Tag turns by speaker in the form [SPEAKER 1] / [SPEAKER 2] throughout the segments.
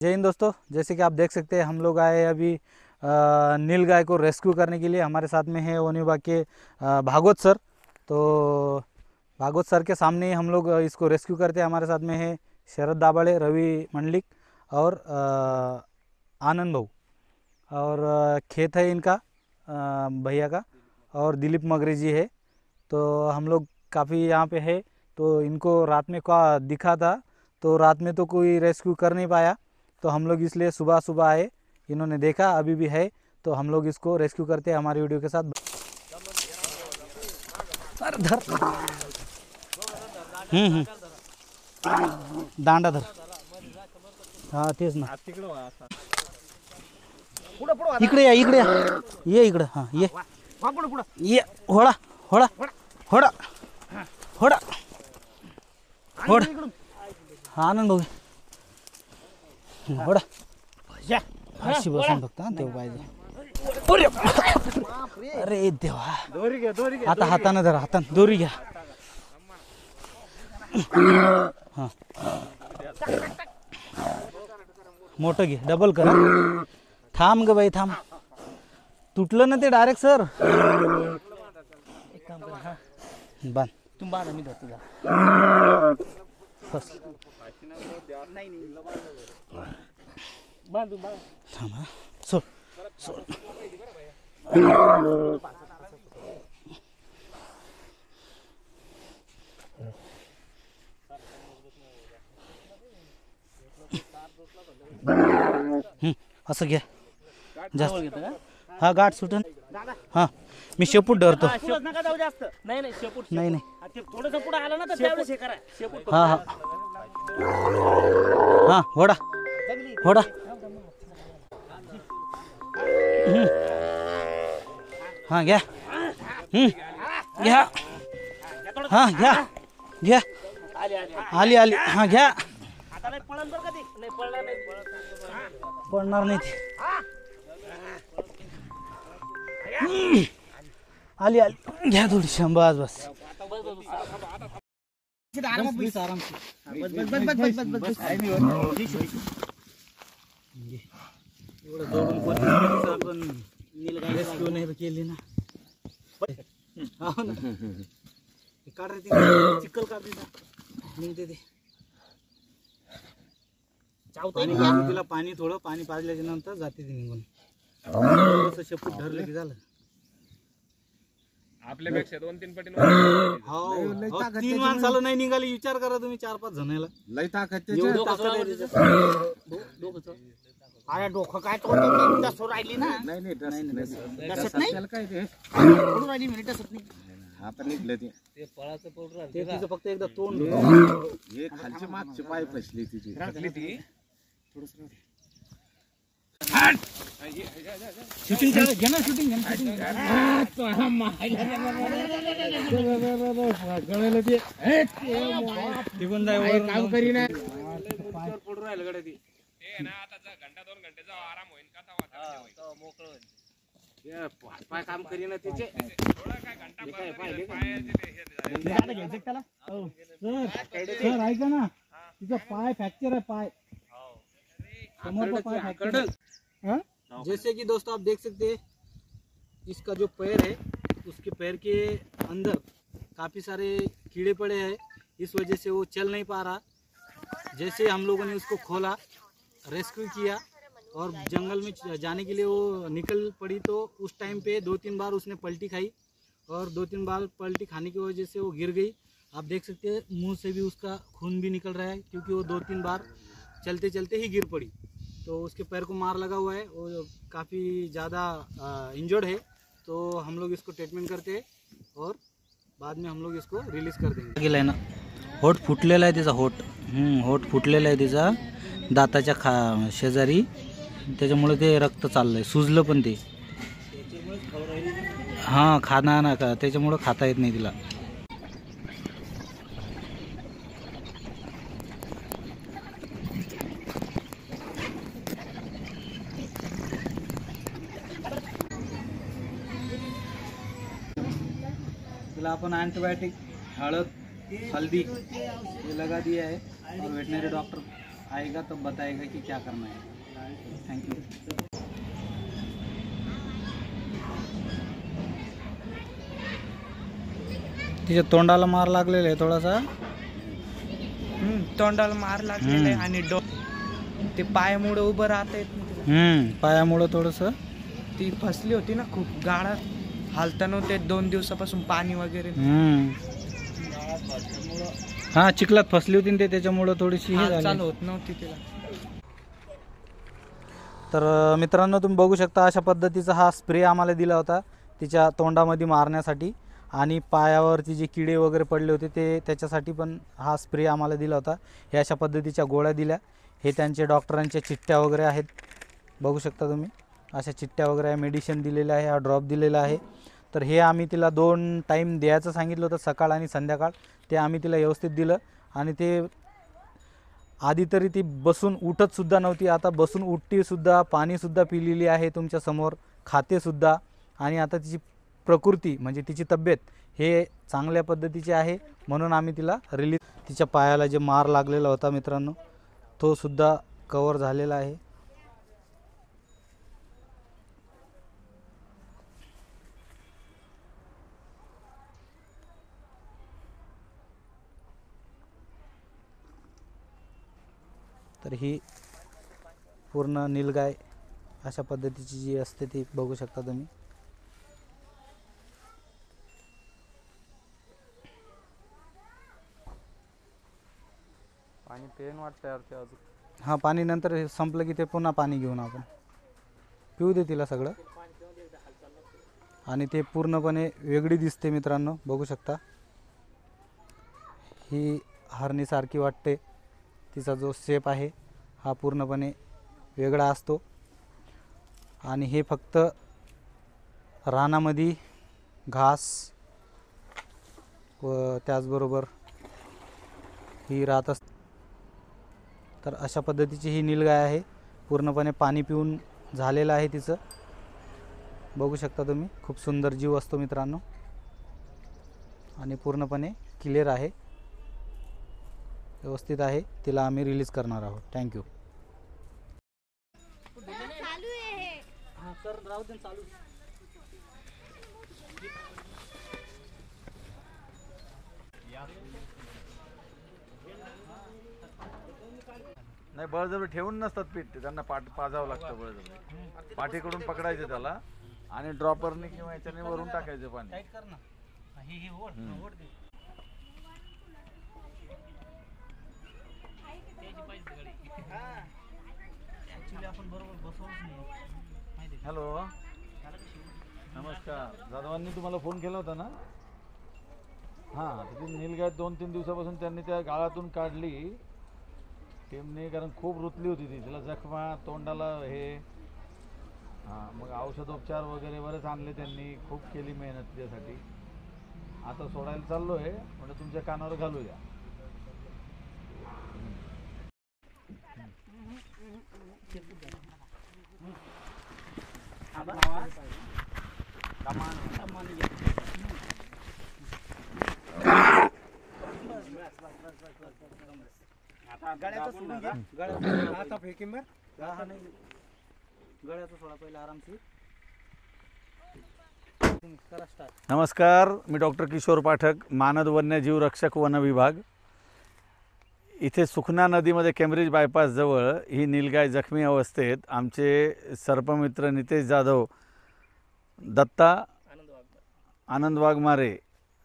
[SPEAKER 1] जय हिंद दोस्तों, जैसे कि आप देख सकते हैं हम लोग आए अभी नील गाय को रेस्क्यू करने के लिए। हमारे साथ में है वन विभाग के भागवत सर। तो भागवत सर के सामने ही हम लोग इसको रेस्क्यू करते हैं। हमारे साथ में है शरद दाभाडे, रवि मंडलिक और आनंद भाऊ। और खेत है इनका भैया का, और दिलीप मगरे जी है। तो हम लोग काफ़ी यहाँ पे है। तो इनको रात में का दिखा था, तो रात में तो कोई रेस्क्यू कर नहीं पाया, तो हम लोग इसलिए सुबह सुबह आए। इन्होंने देखा अभी भी है, तो हम लोग इसको रेस्क्यू करते हैं हमारी वीडियो के साथ। धर दांडा धर। हाँ तेच ना, इकडे या, इकडे या, ये इकडे। हाँ ये होडा होडा होडा होडा होडा। हा आनंद भाऊ होडा अशी बसून फक्त तेव्हा पाहिजे। अरे देवा, आता हाताने धरा, हाताने दोरी घ्या। हां मोठं घे, डबल करा। थांब ग बाई थांब, तुटलं ना ते डायरेक्ट सर। एक काम कर, बांध तुम बांधा, मी धरतो बस। नाही बांधू बांध, थांब सोड सोड। असं घ्या जास्त। हा गाठ सुटन। हा मी शेपूट धरतो। नाही नाही शेपूट नाही नाही, थोडंसं पुढे आलं ना तर त्यावेळेस हे करा शेपूट। हा हा हा होडा होडा। हा घ्या घ्या, हा घ्या घ्या, आली आली। हा घ्या, पडणार नाही ती। आली आली, घ्या थोडी बस बस। आराम आपण नीलगाय रेस्क्यू नाही केली ना। काढ रे चिखल काढ निघते ते। तिला पाणी, थोडं पाणी पाजल्याच्या नंतर जाते ती निघून। थोडंसं शेपूट धरलं की झालं।
[SPEAKER 2] आपल्यापेक्षा 2-3 पटीने
[SPEAKER 1] हो, 3 माणसाला नाही निघाली, विचार करा तुम्ही 4-5 जणांना। लई ताकद आहे डोकं। अरे डोकं काय तोडतो, दसो राहिली ना। नाही नाही दसत नाही, काय ते तोडून राहिली मिनिट दसत नाही। आपण निघलं ते पळाचं पावडर ते तिचं फक्त एकदा तोंड, हे खालचे मागचे पाय फसली तिची ती थोडंसं। शूटिंग घे ना, शूटिंग घे ना। गळायला ते निघून जाय, काम करी ना। पडून राहिलं गड्या ती ना। आता 1-2 घंटेचा आराम होईल का, तेव्हा मोकळं होईल। पाय काम करी ना तिचे, थोडा काय घंटा पाय घ्यायचे त्याला। सर ऐका ना, तिचा पाय फ्रॅक्चर है, पाय समोर पाय फ्रॅक्चर। जैसे कि दोस्तों आप देख सकते हैं, इसका जो पैर है उसके पैर के अंदर काफ़ी सारे कीड़े पड़े हैं, इस वजह से वो चल नहीं पा रहा। जैसे हम लोगों ने उसको खोला, रेस्क्यू किया और जंगल में जाने के लिए वो निकल पड़ी, तो उस टाइम पे 2-3 बार उसने पलटी खाई, और 2-3 बार पलटी खाने की वजह से वो गिर गई। आप देख सकते हैं मुंह से भी उसका खून भी निकल रहा है, क्योंकि वो 2-3 बार चलते चलते ही गिर पड़ी। तो उसके पैर को मार लगा हुआ है, वो काफ़ी ज़्यादा इंजर्ड है। तो हम लोग इसको ट्रीटमेंट करते हैं और बाद में हम लोग इसको रिलीज कर देंगे। गेला ना, होठ फुटलेला आहे तिचा, होठ फुटलेला आहे तिचा दाताच्या शेजारी, त्याच्यामुळे ते रक्त चाललंय, सुजलं पण ते। हां खाना ना का, त्याच्यामुळे खाता येत नाही तिला। तिला अपन एंटीबायोटिक, हळद, हल्दी ये लगा दिया है और वेटनरी डॉक्टर
[SPEAKER 2] आएगा तब बताएगा कि क्या करना है। Thank you. तिच्या तोंडाला मार लागलेला आहे थोडासा।
[SPEAKER 1] तोंडाला मार लागलेला आहे आणि ते पायामुळे उभं राहता येत नाही।
[SPEAKER 2] पायामुळे थोडस
[SPEAKER 1] ती फसली होती ना खूप, गाळात हालता नव्हते 2 दिवसापासून, पाणी वगैरे।
[SPEAKER 2] हा चिखलात फसली होती ते, त्याच्यामुळे थोडीशी
[SPEAKER 1] चालू होत नव्हती तिला।
[SPEAKER 2] तर मित्रांनो तुम्ही बघू शकता अशा पद्धतीचा हा स्प्रे आम्हाला दिला होता तिच्या तोंडामध्ये मारण्यासाठी, आणि पायावरती जे किडे वगैरे पडले होते ते त्याच्यासाठी पण हा स्प्रे आम्हाला दिला होता। हे अशा पद्धतीच्या गोळ्या दिल्या, हे त्यांचे डॉक्टरांच्या चिठ्ठ्या वगैरे आहेत, बघू शकता तुम्ही अशा चिठ्ठ्या वगैरे आहे, मेडिसिन दिलेलं आहे, हा ड्रॉप दिलेला आहे। तर हे आम्ही तिला 2 टाईम द्यायचं सांगितलं होतं, सकाळ आणि संध्याकाळ, ते आम्ही तिला व्यवस्थित दिलं। आणि ते आधी तरी ती बसून उठतसुद्धा नव्हती, आता बसून उठतीसुद्धा, पाणीसुद्धा पिलेली आहे तुमच्यासमोर, खातेसुद्धा, आणि आता तिची प्रकृती म्हणजे तिची तब्येत हे चांगल्या पद्धतीची आहे, म्हणून आम्ही तिला रिलीज। तिच्या पायाला जे मार लागलेला होता मित्रांनो तो सुद्धा कव्हर झालेला आहे। तर ही पूर्ण नीलगाय अशा पद्धतीची जी असते ती बघू शकता तुम्ही।
[SPEAKER 1] पाणी पेन वाटतं ते अजून।
[SPEAKER 2] हां पाणी नंतर संपलं की ते पुन्हा पाणी घेऊन आपण पिऊ दे तिला सगळं। आणि ते पूर्णपणे वेगळी दिसते मित्रांनो, बघू शकता ही हरणीसारखी वाटते, तिचा जो शेप आहे हा पूर्णपणे वेगळा असतो। आणि हे फक्त रानामध्ये घास व त्याचबरोबर ही राहत असते। तर अशा पद्धतीची ही नीलगाय आहे, पूर्णपणे पाणी पिऊन झालेलं आहे तिचं, बघू शकता तुम्ही। खूप सुंदर जीव असतो मित्रांनो, आणि पूर्णपणे क्लिअर आहे, व्यवस्थित आहे। तिला आम्ही रिलीज करणार आहोत। थँक्यू।
[SPEAKER 3] नाही बळजबरी ठेवून नसतात पीठ, त्यांना पाजावं लागतं बळजबरी, पाठीकडून पकडायचं त्याला आणि ड्रॉपरने किंवा याच्याने वरून टाकायचं पाणी। हॅलो नमस्कार, जाधवांनी तुम्हाला फोन केला होता ना? हां ती नीलगाय 2-3 दिवसापासून त्यांनी त्या गाळातून काढली टीमने, कारण खूप रुतली होती ती, तिला जखमा, तोंडाला हे, हां मग औषधोपचार वगैरे बरेच आणले त्यांनी, खूप केली मेहनत त्यासाठी। आता सोडायला चाललो आहे, म्हणजे तुमच्या कानावर घालूया।
[SPEAKER 2] गळ्याचं सोडून घ्या, गळ्याचं आता फेकीन बर, नाही गळ्याचं सोडा पहिले आरामशीर।
[SPEAKER 3] नमस्कार, मी डॉक्टर किशोर पाठक, मानद वन्यजीव रक्षक वन विभाग। इथे सुखना नदीमध्ये केम्ब्रिज बायपास जवळ ही नीलगाय जखमी अवस्थेत आमचे सर्पमित्र नितेश जाधव, दत्ता आनंद वाघमारे,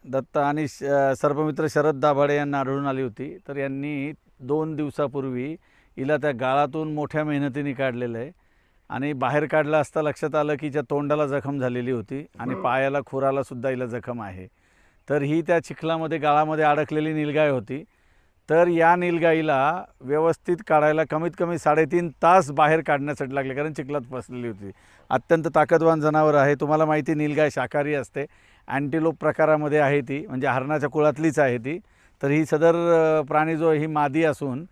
[SPEAKER 3] दत्ता आणि सर्पमित्र शरद दाभाडे यांना आढळून आली होती। तर यांनी 2 दिवसापूर्वी हिला त्या गाळातून मोठ्या मेहनतीने काढलेलं आहे, आणि बाहेर काढलं असता लक्षात आलं की हिच्या तोंडाला जखम झालेली होती आणि पायाला खुराला सुद्धा हिला जखम आहे। तर ही त्या चिखलामध्ये गाळामध्ये अडकलेली नीलगाय होती। तर या नीलगाईला व्यवस्थित काढायला कमीत कमी 3.5 तास बाहेर काढण्यासाठी लागले, कारण चिखलात फसलेली होती। अत्यंत ताकदवान जनावर आहे, तुम्हाला माहिती नीलगाय शाकाहारी असते, अँटिलोप प्रकारामध्ये आहे ती, म्हणजे हरणाच्या कुळातलीच आहे ती। तर ही सदर प्राणी जो ही मादी असून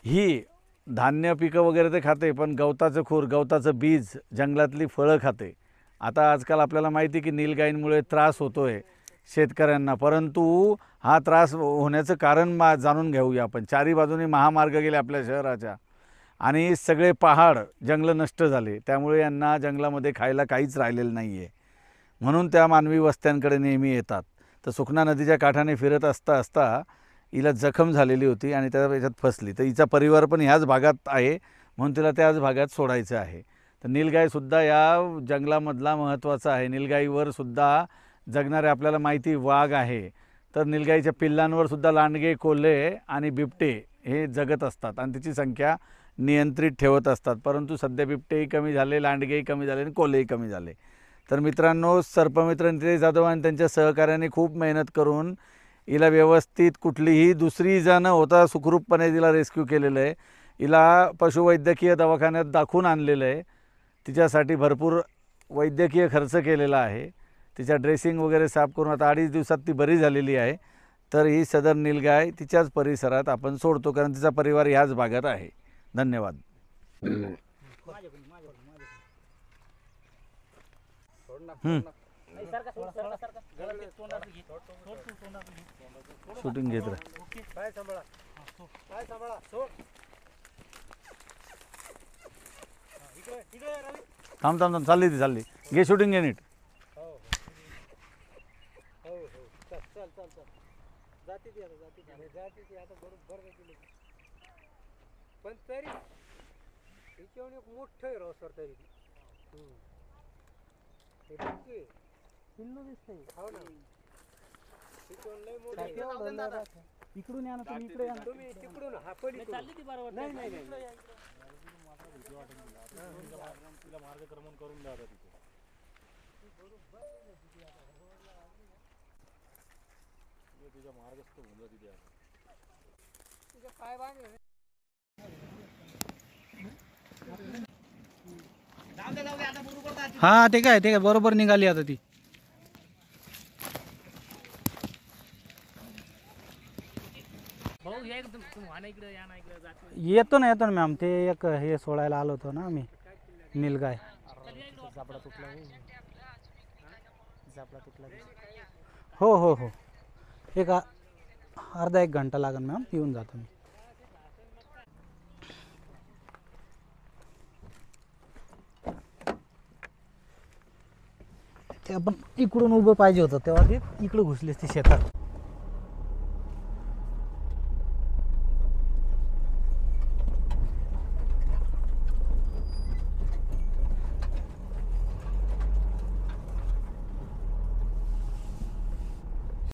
[SPEAKER 3] ही धान्य पिकं वगैरे ते खाते, पण गवताचं खूर, गवताचं बीज, जंगलातली फळं खाते। आता आजकाल आपल्याला माहिती की नीलगाईंमुळे त्रास होतो आहे, शेतकऱ्यांना, परंतु हा त्रास होण्याचं कारण जाणून घेऊया आपण. चारी बाजूनी महामार्ग गेले आपल्या शहराच्या आणि सगळे पहाड जंगलं नष्ट झाले, त्यामुळे यांना जंगलामध्ये खायला काहीच राहिलेलं नाही आहे, म्हणून त्या मानवी वस्त्यांकडे नेहमी येतात. तर सुखना नदीच्या काठाने फिरत असता असता हिला जखम झालेली होती आणि त्या याच्यात फसली. तर हिचा परिवार पण ह्याच भागात आहे, म्हणून तिला त्याच भागात सोडायचं आहे. तर नीलगायसुद्धा या जंगलामधला महत्त्वाचा आहे. नीलगाईवर सुद्धा जगणारे आपल्याला माहिती वाघ आहे, तर नीलगाईच्या पिल्लांवर सुद्धा लांडगे, कोल्हे आणि बिबटे हे जगत असतात आणि त्याची संख्या नियंत्रित ठेवत असतात. परंतु सध्या बिबटेही कमी झाले, लांडगेही कमी झाले आणि कोल्हेही कमी झाले. तर मित्रांनो, सर्पमित्र नितेश जाधव आणि त्यांच्या सहकार्याने खूप मेहनत करून हिला व्यवस्थित कुठलीही दुसरी इजा न होता सुखरूपपणे तिला रेस्क्यू केलेलं आहे. हिला पशुवैद्यकीय दवाखान्यात दाखवून आणलेलं आहे. तिच्यासाठी भरपूर वैद्यकीय खर्च केलेला आहे. तिच्या ड्रेसिंग वगैरे साफ करून आता 2.5 दिवसात ती बरी झालेली आहे. तर ही सदर नीलगाय तिच्याच परिसरात आपण सोडतो, कारण तिचा परिवार ह्याच भागात आहे. धन्यवाद. शूटिंग घेत राहा. थांब थांब थांब, चालली ती चालली. घे शूटिंग घे नीट.
[SPEAKER 1] पण तरी मोठं आहे सर, तरी
[SPEAKER 2] इकडून या ना तुम्ही, इकडे या ना
[SPEAKER 1] तुम्ही तिकडून हा पलीकडून. नाही नाही नाही,
[SPEAKER 2] तिला मार्गक्रमण करून द्या तिथे. तुझ्या मार्गस्थ होऊन जा तिथे.
[SPEAKER 1] तुझ्या पाय बांधले.
[SPEAKER 2] हा ठीक आहे, ठीक आहे, बरोबर निघाली आता ती. येतो ना मॅम, ते एक हे सोडायला आलो होतो ना आम्ही, नीलगाय. हो हो हो, एक अर्धा 1 घंटा लागेल मॅम, येऊन जातो मी. ते आपण इकडून उभं पाहिजे होतं, तेव्हा ते इकडं घुसले ते शेतात.